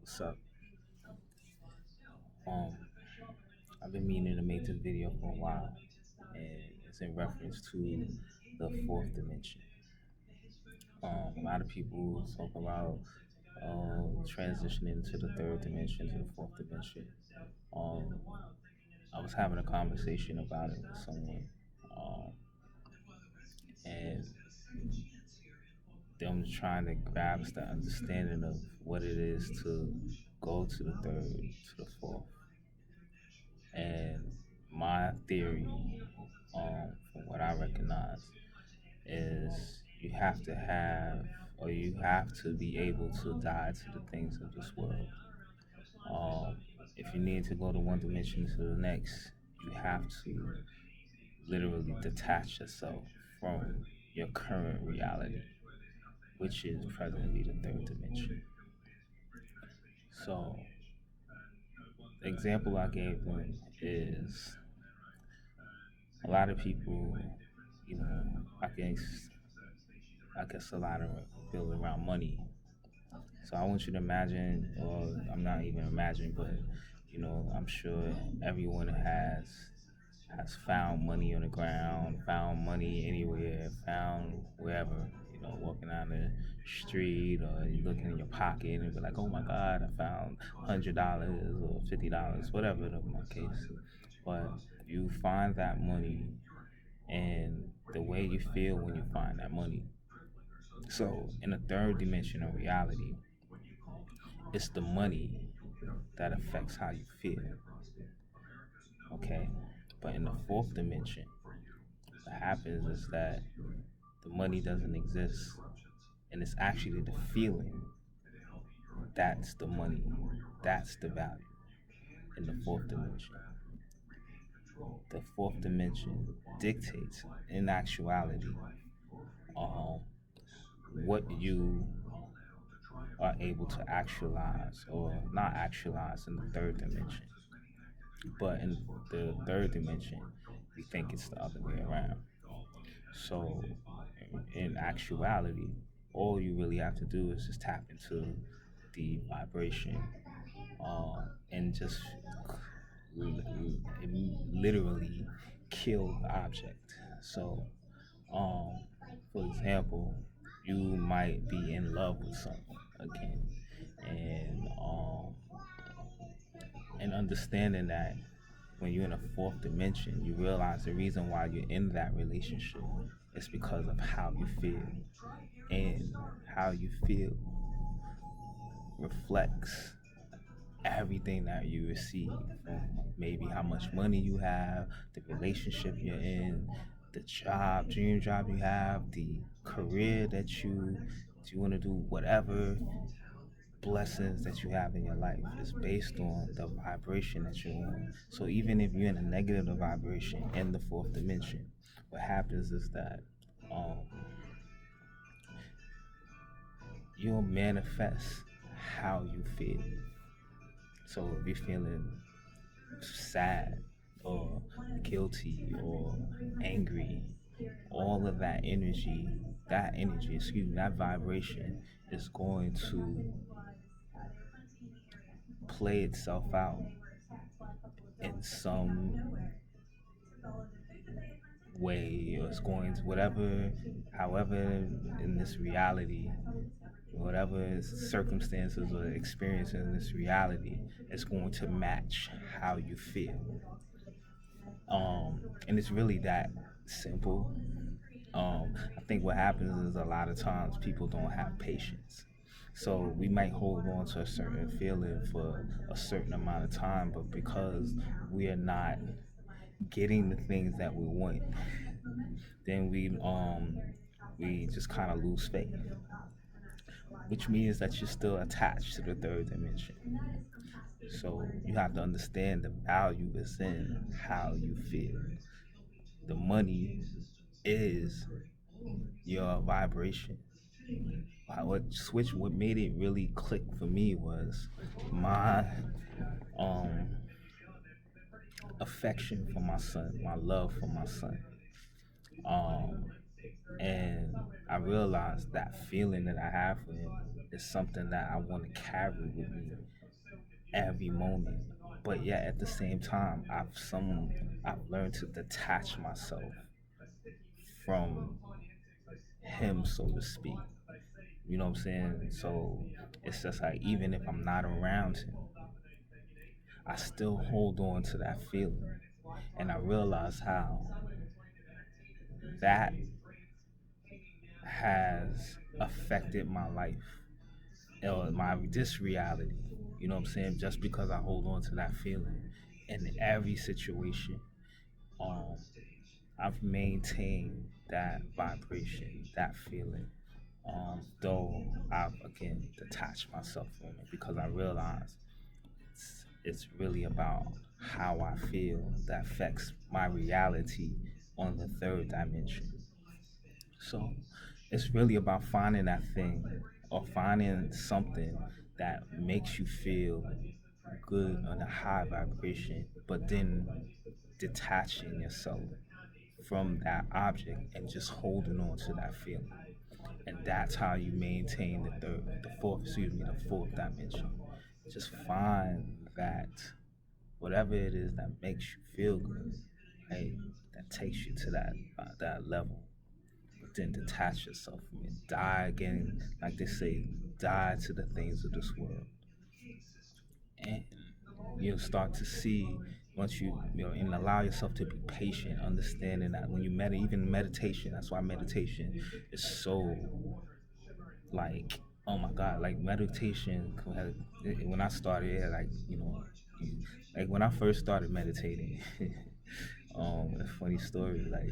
So, um, I've been meaning to make this video for a while, and it's in reference to the fourth dimension. A lot of people talk about transitioning to the third dimension, to the fourth dimension. Um, I was having a conversation about it with someone, um, and them trying to grasp the understanding of what it is to go to the third, to the fourth. And my theory, from what I recognize, is you have to have, or you have to be able to die to the things of this world. Um, if you need to go to one dimension to the next, you have to literally detach yourself from your current reality, which is presently the third dimension. So, the example I gave them is a lot of people, you know, I guess a lot of it built around money. So I want you to imagine, or I'm not even imagining, but I'm sure everyone has found money on the ground, found money anywhere, found wherever, walking down the street or you looking in your pocket and be like, oh my God, I found $100 or $50, whatever the case. But you find that money and the way you feel when you find that money. So in the third dimension of reality, it's the money that affects how you feel. Okay. But in the fourth dimension, what happens is that the money doesn't exist. And it's actually the feeling that's the money. That's the value in the fourth dimension. The fourth dimension dictates, in actuality, um, what you are able to actualize or not actualize in the third dimension. But in the third dimension, we think it's the other way around. So, in actuality, all you really have to do is just tap into the vibration, and just literally kill the object. So, um, for example, you might be in love with someone again, and understanding that when you're in a fourth dimension, you realize the reason why you're in that relationship is because of how you feel. And how you feel reflects everything that you receive, from maybe how much money you have, the relationship you're in, the dream job you have, the career that you want to do, whatever blessings that you have in your life is based on the vibration that you're on. So even if you're in a negative vibration in the fourth dimension, what happens is that um, you'll manifest how you feel. So if you're feeling sad or guilty or angry, all of that vibration is going to play itself out in some way, or it's going to however, in this reality, whatever circumstances or experiences in this reality, it's going to match how you feel. And it's really that simple. I think what happens is a lot of times people don't have patience. So we might hold on to a certain feeling for a certain amount of time, but because we are not getting the things that we want, then we just kind of lose faith, which means that you're still attached to the third dimension. So you have to understand the value is in how you feel. The money is your vibration. What made it really click for me was my um affection for my son, my love for my son. And I realized that feeling that I have for him is something that I want to carry with me every moment. But yet at the same time, I've learned to detach myself from him, so to speak. You know what I'm saying? So it's just like even if I'm not around him, I still hold on to that feeling. And I realize how that has affected my life or my this reality. You know what I'm saying? Just because I hold on to that feeling in every situation, um, I've maintained that vibration, that feeling. Though I've again detached myself from it because I realize it's really about how I feel that affects my reality on the third dimension. So it's really about finding that thing or finding something that makes you feel good on a high vibration, but then detaching yourself from that object and just holding on to that feeling. And that's how you maintain the fourth dimension. Just find that whatever it is that makes you feel good, hey, that takes you to that level. But then detach yourself from it. Die again, like they say, die to the things of this world, and you'll start to see once and allow yourself to be patient, understanding that when you even meditation. That's why meditation is so like, oh my god, like meditation when I started it, like like when I first started meditating. A funny story, like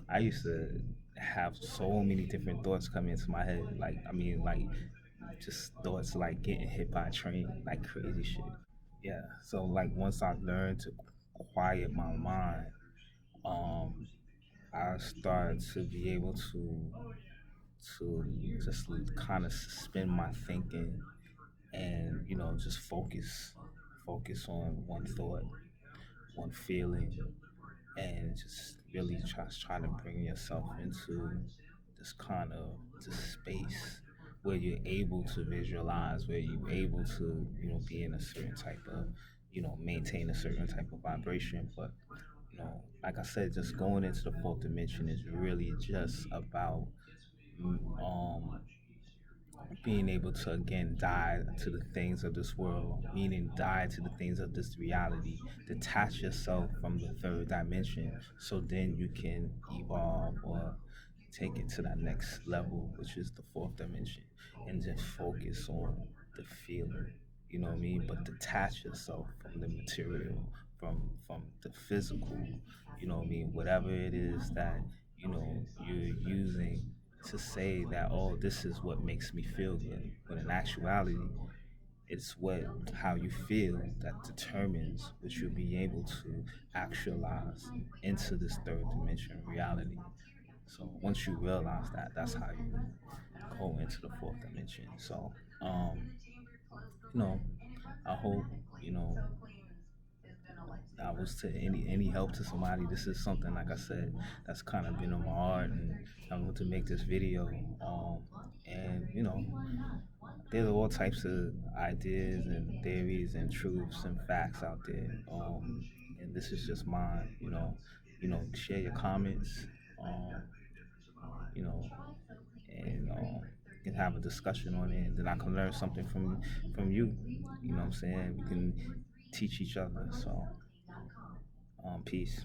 I used to have so many different thoughts come into my head, like I mean like just thoughts like getting hit by a train, like crazy shit. Yeah, so like once I learned to quiet my mind, um I started to be able to just kind of suspend my thinking and just focus on one thought, one feeling, and just really try to bring yourself into this kind of this space where you're able to visualize, where you're able to be in a certain type of maintain a certain type of vibration. But like I said, just going into the fourth dimension is really just about um being able to again die to the things of this world, meaning die to the things of this reality, detach yourself from the third dimension so then you can evolve or take it to that next level, which is the fourth dimension, and just focus on the feeling. You know what I mean? But detach yourself from the material, from the physical, you know what I mean? Whatever it is that, you're using to say that, oh, this is what makes me feel good. But in actuality, it's how you feel that determines what you'll be able to actualize into this third dimension reality. So once you realize that, that's how you go into the fourth dimension. So, you know, I hope you know I was to any help to somebody. This is something, like I said, that's kind of been on my heart, and I want to make this video. And there's all types of ideas and theories and truths and facts out there. And this is just mine. Share your comments. Um, you know, and can have a discussion on it, and then I can learn something from you. You know what I'm saying? We can teach each other. So, peace.